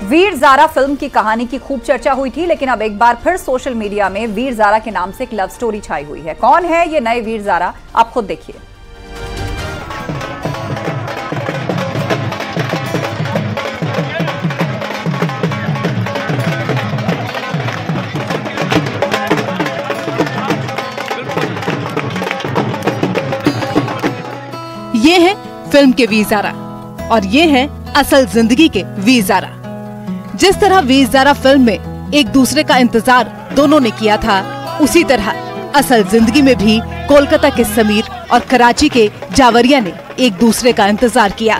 Veer Zaara film की कहानी की खूब चर्चा हुई थी, लेकिन अब एक बार फिर सोशल मीडिया में वीर ज़ारा के नाम से एक लव स्टोरी छाई हुई है। कौन है ये नए वीर ज़ारा, आप खुद देखिए। ये है फिल्म के वीर ज़ारा और ये है असल जिंदगी के वीर ज़ारा। जिस तरह वीर ज़ारा फिल्म में एक दूसरे का इंतजार दोनों ने किया था, उसी तरह असल जिंदगी में भी कोलकाता के समीर और कराची के जावरिया ने एक दूसरे का इंतजार किया।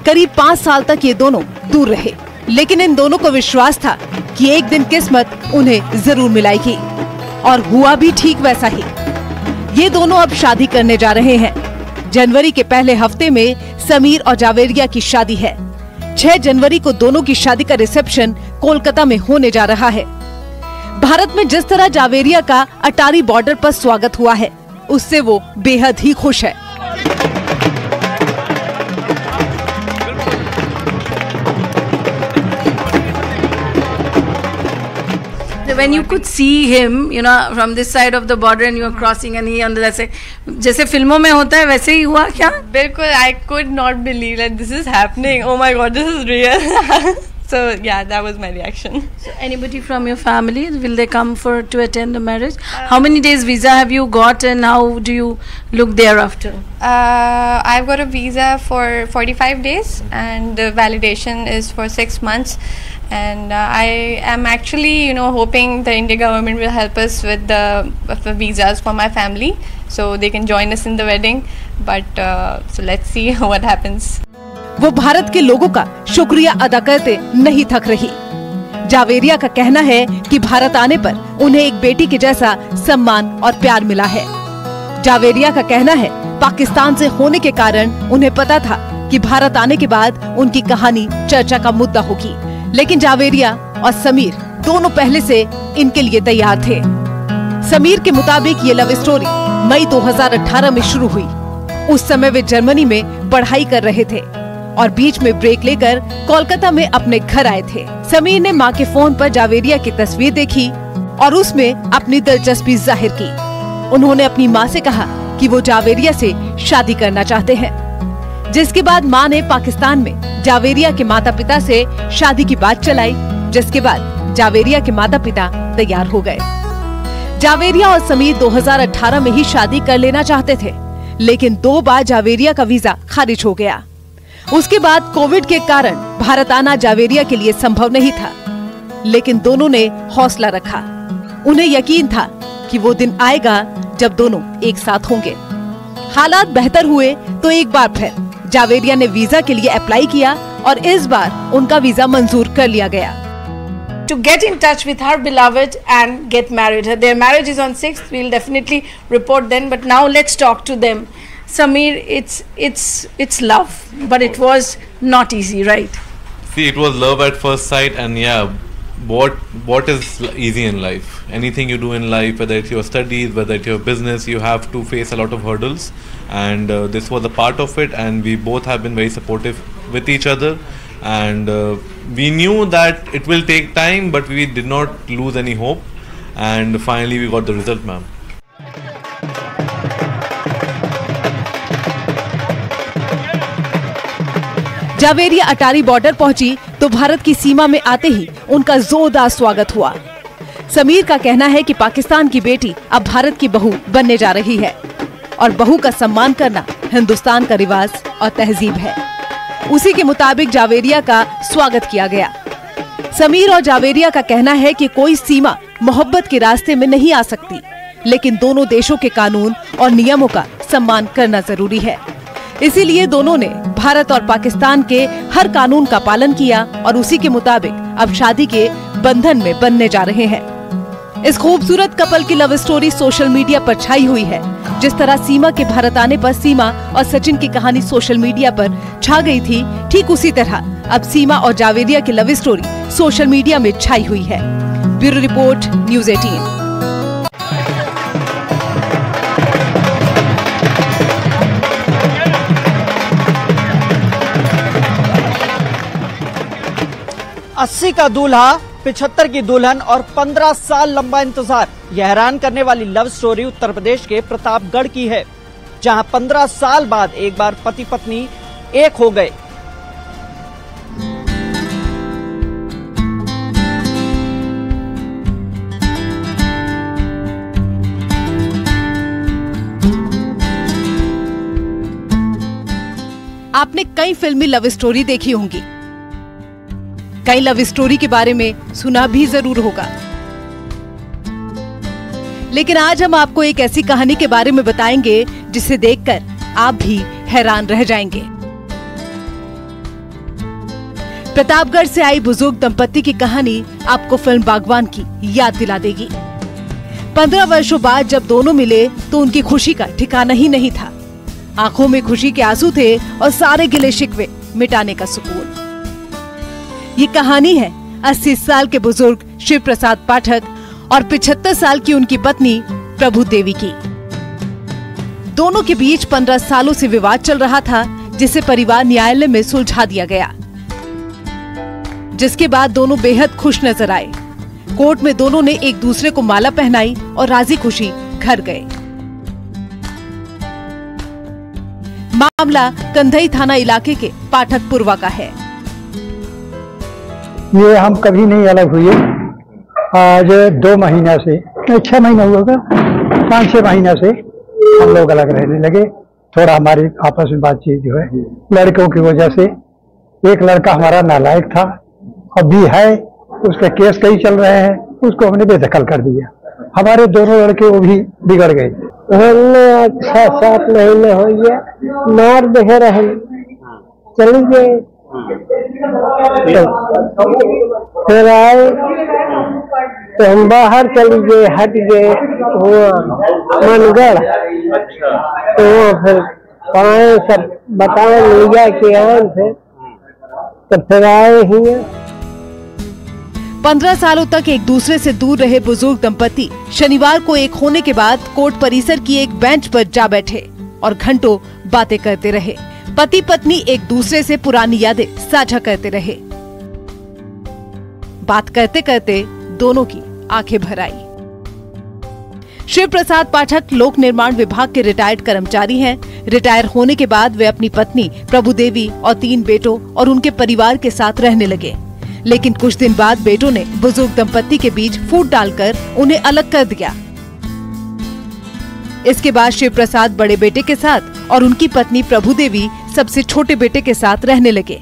करीब 5 साल तक ये दोनों दूर रहे, लेकिन इन दोनों को विश्वास था कि एक दिन किस्मत उन्हें जरूर मिलाएगी, और हुआ भी ठीक वैसा ही। ये दोनों अब शादी करने जा रहे हैं। जनवरी के पहले हफ्ते में समीर और जावेरिया की शादी है। 6 जनवरी को दोनों की शादी का रिसेप्शन कोलकाता में होने जा रहा है। भारत में जिस तरह जावेरिया का अटारी बॉर्डर पर स्वागत हुआ है, उससे वो बेहद ही खुश है। When you could see him, you know, from this side of the border and you were crossing and he on the other side, जैसे फिल्मों में होता है वैसे ही हुआ क्या? बिल्कुल, I could not believe that this is happening. Oh my God, this is real. So yeah, that was my reaction. So anybody from your family, will they come to attend the marriage? How many days visa have you got and how do you look thereafter? I've got a visa for 45 days and the validation is for 6 months. And I am actually, hoping the Indian government will help us with the visas for my family, so they can join us in the wedding. But so let's see what happens. वो भारत के लोगों का शुक्रिया अदा करते नहीं थक रही। जावेरिया का कहना है कि भारत आने पर उन्हें एक बेटी के जैसा सम्मान और प्यार मिला है। जावेरिया का कहना है पाकिस्तान से होने के कारण उन्हें पता था कि भारत आने के बाद उनकी कहानी चर्चा का मुद्दा होगी, लेकिन जावेरिया और समीर दोनों पहले से इनके लिए तैयार थे। समीर के मुताबिक ये लव स्टोरी मई 2018 में शुरू हुई। उस समय वे जर्मनी में पढ़ाई कर रहे थे और बीच में ब्रेक लेकर कोलकाता में अपने घर आए थे। समीर ने मां के फोन पर जावेरिया की तस्वीर देखी और उसमें अपनी दिलचस्पी जाहिर की। उन्होंने अपनी मां से कहा कि वो जावेरिया से शादी करना चाहते हैं, जिसके बाद मां ने पाकिस्तान में जावेरिया के माता पिता से शादी की बात चलाई, जिसके बाद जावेरिया के माता पिता तैयार हो गए। जावेरिया और समीर 2018 में ही शादी कर लेना चाहते थे, लेकिन 2 बार जावेरिया का वीजा खारिज हो गया। उसके बाद कोविड के कारण भारत आना जावेरिया के लिए संभव नहीं था, लेकिन दोनों ने हौसला रखा। उन्हें यकीन था कि वो दिन आएगा जब दोनों एक साथ होंगे। हालात बेहतर हुए तो एक बार फिर जावेरिया ने वीजा के लिए अप्लाई किया और इस बार उनका वीजा मंजूर कर लिया गया। To get in touch with her beloved and get married. Their marriage is on 6th. We'll definitely report then. But now let's talk to them. Sameer, it's love, but it was not easy, right? See, it was love at first sight, and yeah, what is easy in life? Anything you do in life, whether it's your studies, whether it's your business, you have to face a lot of hurdles, and this was a part of it. And we both have been very supportive with each other, and we knew that it will take time, but we did not lose any hope, and finally we got the result, ma'am. Javeria Attari border पहुंची तो भारत की सीमा में आते ही उनका जोरदार स्वागत हुआ। समीर का कहना है कि पाकिस्तान की बेटी अब भारत की बहू बनने जा रही है और बहू का सम्मान करना हिंदुस्तान का रिवाज और तहजीब है। उसी के मुताबिक जावेरिया का स्वागत किया गया। समीर और जावेरिया का कहना है कि कोई सीमा मोहब्बत के रास्ते में नहीं आ सकती, लेकिन दोनों देशों के कानून और नियमों का सम्मान करना जरूरी है। इसीलिए दोनों ने भारत और पाकिस्तान के हर कानून का पालन किया और उसी के मुताबिक अब शादी के बंधन में बनने जा रहे हैं। इस खूबसूरत कपल की लव स्टोरी सोशल मीडिया पर छाई हुई है। जिस तरह सीमा के भारत आने पर सीमा और सचिन की कहानी सोशल मीडिया पर छा गई थी, ठीक उसी तरह अब सीमा और जावेरिया की लव स्टोरी सोशल मीडिया में छाई हुई है। Bureau report, news 18। 80 का दूल्हा, 75 की दुल्हन और 15 साल लंबा इंतजार। यह हैरान करने वाली लव स्टोरी उत्तर प्रदेश के प्रतापगढ़ की है, जहां 15 साल बाद एक बार पति पत्नी एक हो गए। आपने कई फिल्मी लव स्टोरी देखी होंगी, कई लव स्टोरी के बारे में सुना भी जरूर होगा, लेकिन आज हम आपको एक ऐसी कहानी के बारे में बताएंगे जिसे देखकर आप भी हैरान रह जाएंगे। प्रतापगढ़ से आई बुजुर्ग दंपति की कहानी आपको फिल्म बागवान की याद दिला देगी। 15 वर्षों बाद जब दोनों मिले तो उनकी खुशी का ठिकाना ही नहीं था। आंखों में खुशी के आंसू थे और सारे गिले शिकवे मिटाने का सुकून। ये कहानी है 80 साल के बुजुर्ग शिव प्रसाद पाठक और 75 साल की उनकी पत्नी प्रभु देवी की। दोनों के बीच 15 सालों से विवाद चल रहा था, जिसे परिवार न्यायालय में सुलझा दिया गया, जिसके बाद दोनों बेहद खुश नजर आए। कोर्ट में दोनों ने एक दूसरे को माला पहनाई और राजी खुशी घर गए। मामला कंधई थाना इलाके के पाठकपुरवा का है। ये हम कभी नहीं अलग हुए। आज 2 महीना से 6 महीना हुआ होगा, 5-6 महीना से हम लोग अलग रहने लगे। थोड़ा हमारी आपस में बातचीत जो है लड़कों की वजह से, एक लड़का हमारा नालायक था, अभी है, उसके केस कई चल रहे हैं, उसको हमने बेदखल कर दिया। हमारे दोनों लड़के वो भी बिगड़ गए। हमने 6-7 महीने हो गया, मार देखे रहे, चली गए, फिर आए तो हम बाहर चली गए, हट गए मनगढ़, तो फिर पाए सब बताए लिया कि आए थे, तो फिर आए ही। 15 सालों तक एक दूसरे से दूर रहे बुजुर्ग दंपति शनिवार को एक होने के बाद कोर्ट परिसर की एक बेंच पर जा बैठे और घंटों बातें करते रहे। पति पत्नी एक दूसरे से पुरानी यादें साझा करते रहे। बात करते करते दोनों की आंखें भर आई। शिव प्रसाद पाठक लोक निर्माण विभाग के रिटायर्ड कर्मचारी हैं। रिटायर होने के बाद वे अपनी पत्नी प्रभु देवी और 3 बेटों और उनके परिवार के साथ रहने लगे, लेकिन कुछ दिन बाद बेटों ने बुजुर्ग दंपति के बीच फूट डालकर उन्हें अलग कर दिया। इसके बाद शिव प्रसाद बड़े बेटे के साथ और उनकी पत्नी प्रभु देवी सबसे छोटे बेटे के साथ रहने लगे,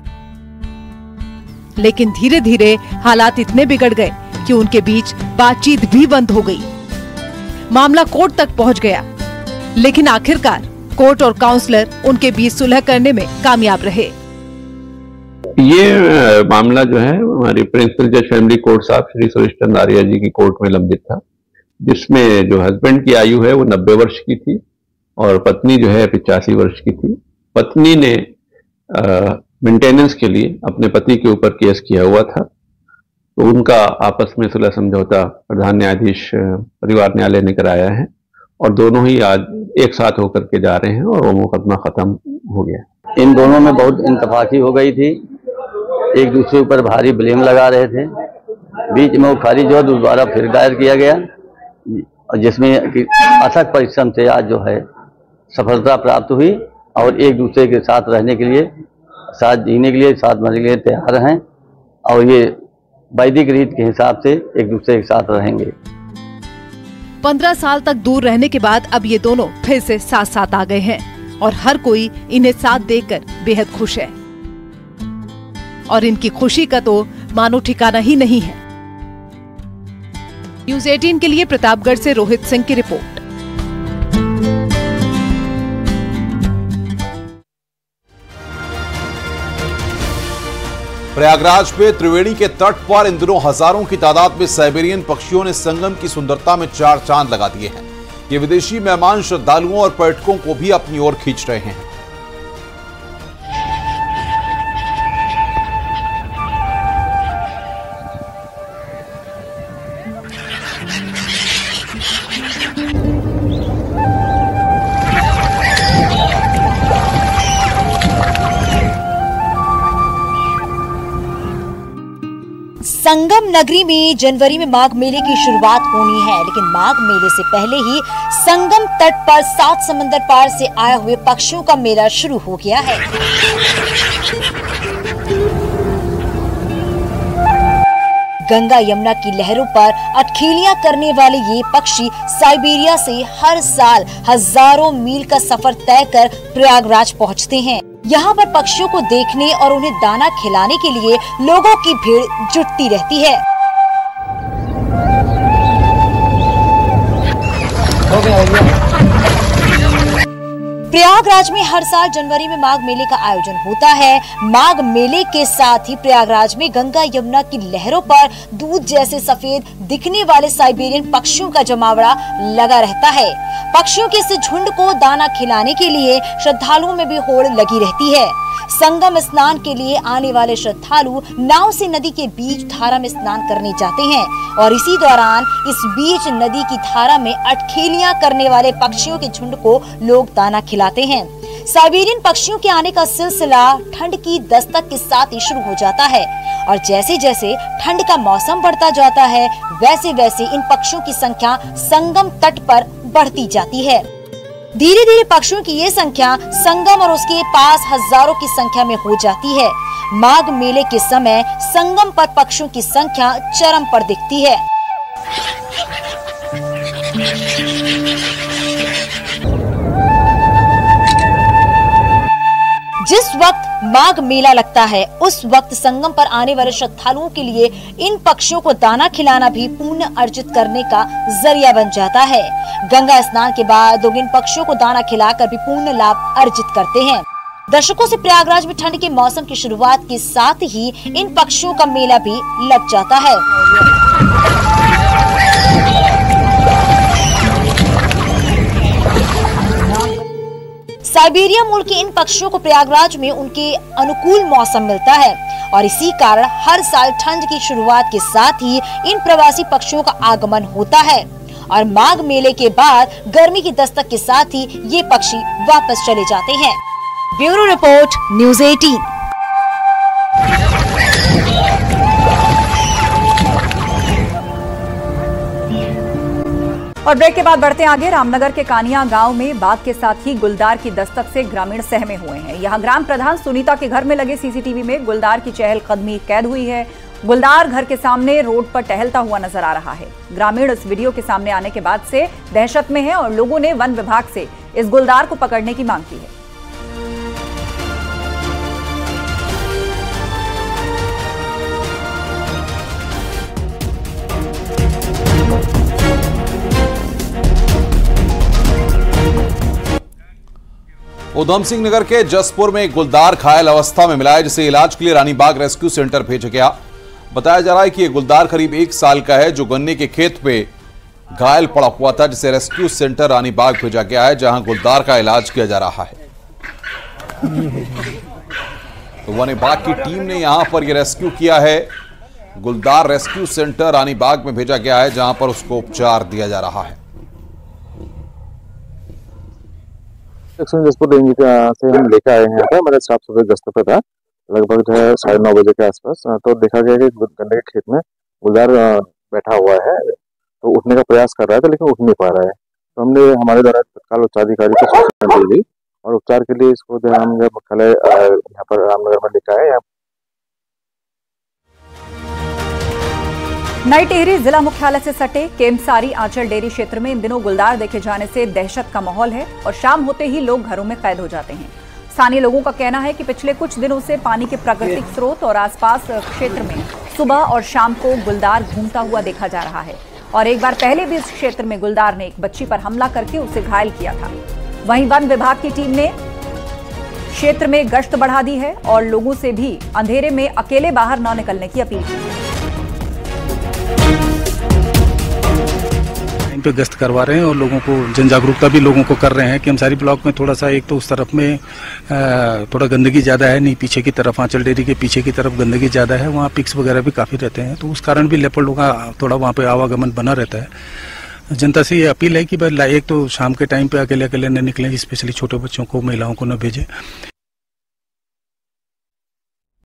लेकिन धीरे धीरे हालात इतने बिगड़ गए कि उनके बीच बातचीत भी बंद हो गई। मामला कोर्ट तक पहुंच गया, लेकिन आखिरकार कोर्ट और काउंसलर उनके बीच सुलह करने में कामयाब रहे। ये मामला जो है हमारी प्रिंसिपल जज फैमिली कोर्ट साहब श्री सुरेश चंद्र आर्या जी की कोर्ट में लंबित था, जिसमें जो हस्बैंड की आयु है वो 90 वर्ष की थी और पत्नी जो है 85 वर्ष की थी। पत्नी ने मेंटेनेंस के लिए अपने पति के ऊपर केस किया हुआ था, तो उनका आपस में सुलह समझौता प्रधान न्यायाधीश परिवार न्यायालय ने कराया है और दोनों ही आज एक साथ होकर के जा रहे हैं और वो मुकदमा खत्म हो गया। इन दोनों में बहुत इंतफाकी हो गई थी, एक दूसरे ऊपर भारी ब्लेम लगा रहे थे। बीच में वो खारिज जो दोबारा फिर दायर किया गया, जिसमें अथक परिश्रम से आज जो है सफलता प्राप्त हुई और एक दूसरे के साथ रहने के लिए, साथ जीने के लिए, साथ मरने के लिए तैयार हैं और ये वैदिक रीत के हिसाब से एक दूसरे के साथ रहेंगे। 15 साल तक दूर रहने के बाद अब ये दोनों फिर से साथ साथ आ गए हैं और हर कोई इन्हें साथ देखकर बेहद खुश है और इनकी खुशी का तो मानो ठिकाना ही नहीं है। न्यूज़ 18 के लिए प्रतापगढ़ से रोहित सिंह की रिपोर्ट। प्रयागराज में त्रिवेणी के तट पर इन दिनों हजारों की तादाद में साइबेरियन पक्षियों ने संगम की सुंदरता में 4 चांद लगा दिए हैं। ये विदेशी मेहमान श्रद्धालुओं और पर्यटकों को भी अपनी ओर खींच रहे हैं। संगम नगरी में जनवरी में माघ मेले की शुरुआत होनी है, लेकिन माघ मेले से पहले ही संगम तट पर 7 समंदर पार से आए हुए पक्षियों का मेला शुरू हो गया है। गंगा यमुना की लहरों पर अटखेलियां करने वाले ये पक्षी साइबेरिया से हर साल हजारों मील का सफर तय कर प्रयागराज पहुंचते हैं। यहाँ पर पक्षियों को देखने और उन्हें दाना खिलाने के लिए लोगों की भीड़ जुटती रहती है। प्रयागराज में हर साल जनवरी में माघ मेले का आयोजन होता है। माघ मेले के साथ ही प्रयागराज में गंगा यमुना की लहरों पर दूध जैसे सफेद दिखने वाले साइबेरियन पक्षियों का जमावड़ा लगा रहता है। पक्षियों के इस झुंड को दाना खिलाने के लिए श्रद्धालुओं में भी होड़ लगी रहती है। संगम स्नान के लिए आने वाले श्रद्धालु नाव से नदी के बीच धारा में स्नान करने जाते हैं और इसी दौरान इस बीच नदी की धारा में अटखेलियां करने वाले पक्षियों के झुंड को लोग दाना खिलाते हैं। साइबेरियन पक्षियों के आने का सिलसिला ठंड की दस्तक के साथ ही शुरू हो जाता है और जैसे जैसे ठंड का मौसम बढ़ता जाता है वैसे वैसे इन पक्षियों की संख्या संगम तट पर बढ़ती जाती है। धीरे धीरे पक्षियों की ये संख्या संगम और उसके पास हजारों की संख्या में हो जाती है। माघ मेले के समय संगम पर पक्षियों की संख्या चरम पर दिखती है। जिस वक्त माघ मेला लगता है उस वक्त संगम पर आने वाले श्रद्धालुओं के लिए इन पक्षियों को दाना खिलाना भी पुण्य अर्जित करने का जरिया बन जाता है। गंगा स्नान के बाद लोग इन पक्षियों को दाना खिलाकर भी पुण्य लाभ अर्जित करते हैं। दर्शकों से प्रयागराज में ठंड के मौसम की शुरुआत के साथ ही इन पक्षियों का मेला भी लग जाता है। साइबेरिया मूल के इन पक्षियों को प्रयागराज में उनके अनुकूल मौसम मिलता है और इसी कारण हर साल ठंड की शुरुआत के साथ ही इन प्रवासी पक्षियों का आगमन होता है और माघ मेले के बाद गर्मी की दस्तक के साथ ही ये पक्षी वापस चले जाते हैं। Bureau report, news 18। और ब्रेक के बाद बढ़ते आगे। रामनगर के कानिया गांव में बाघ के साथ ही गुलदार की दस्तक से ग्रामीण सहमे हुए हैं। यहां ग्राम प्रधान सुनीता के घर में लगे सीसीटीवी में गुलदार की चहलकदमी कैद हुई है। गुलदार घर के सामने रोड पर टहलता हुआ नजर आ रहा है। ग्रामीण इस वीडियो के सामने आने के बाद से दहशत में है और लोगों ने वन विभाग से इस गुलदार को पकड़ने की मांग की है। उधम सिंह नगर के जसपुर में एक गुलदार घायल अवस्था में मिला है, जिसे इलाज के लिए रानीबाग रेस्क्यू सेंटर भेजा गया। बताया जा रहा है कि यह गुलदार करीब 1 साल का है, जो गन्ने के खेत पे घायल पड़ा हुआ था, जिसे रेस्क्यू सेंटर रानीबाग भेजा गया है, जहां गुलदार का इलाज किया जा रहा है। तो वन विभाग की टीम ने यहां पर यह रेस्क्यू किया है। गुलदार रेस्क्यू सेंटर रानीबाग में भेजा गया है, जहां पर उसको उपचार दिया जा रहा है। जसपुर रेंज से हम लेकर आए हैं यहाँ पर। मेरा साफ सफाई गश्त पे था, लगभग जो है 9:30 बजे के आसपास। तो देखा गया कि गन्ने के खेत में गुलदार बैठा हुआ है, तो उठने का प्रयास कर रहा था लेकिन उठ नहीं पा रहा है। तो हमने हमारे द्वारा तत्काल उच्चाधिकारी को सूचना दी और उपचार के लिए इसको जो हम मुख्यालय यहाँ पर रामनगर में लेकर आए। नई टिहरी जिला मुख्यालय से सटे केमसारी आंचल डेयरी क्षेत्र में इन दिनों गुलदार देखे जाने से दहशत का माहौल है और शाम होते ही लोग घरों में कैद हो जाते हैं। स्थानीय लोगों का कहना है कि पिछले कुछ दिनों से पानी के प्राकृतिक स्रोत और आसपास क्षेत्र में सुबह और शाम को गुलदार घूमता हुआ देखा जा रहा है और एक बार पहले भी इस क्षेत्र में गुलदार ने एक बच्ची पर हमला करके उसे घायल किया था। वहीं वन विभाग की टीम ने क्षेत्र में गश्त बढ़ा दी है और लोगों से भी अंधेरे में अकेले बाहर न निकलने की अपील की है। पे गश्त करवा रहे हैं और लोगों को जन जागरूकता भी लोगों को कर रहे हैं कि केमसारी ब्लॉक में थोड़ा सा एक तो उस तरफ में थोड़ा गंदगी ज़्यादा है, नहीं पीछे की तरफ आंचल डेयरी के पीछे की तरफ गंदगी ज़्यादा है, वहाँ पिक्स वगैरह भी काफ़ी रहते हैं, तो उस कारण भी लेपर्डों का थोड़ा वहाँ पे आवागमन बना रहता है। जनता से ये अपील है कि भाई एक तो शाम के टाइम पे अकेले अकेले न निकलें, स्पेशली छोटे बच्चों को, महिलाओं को न भेजें।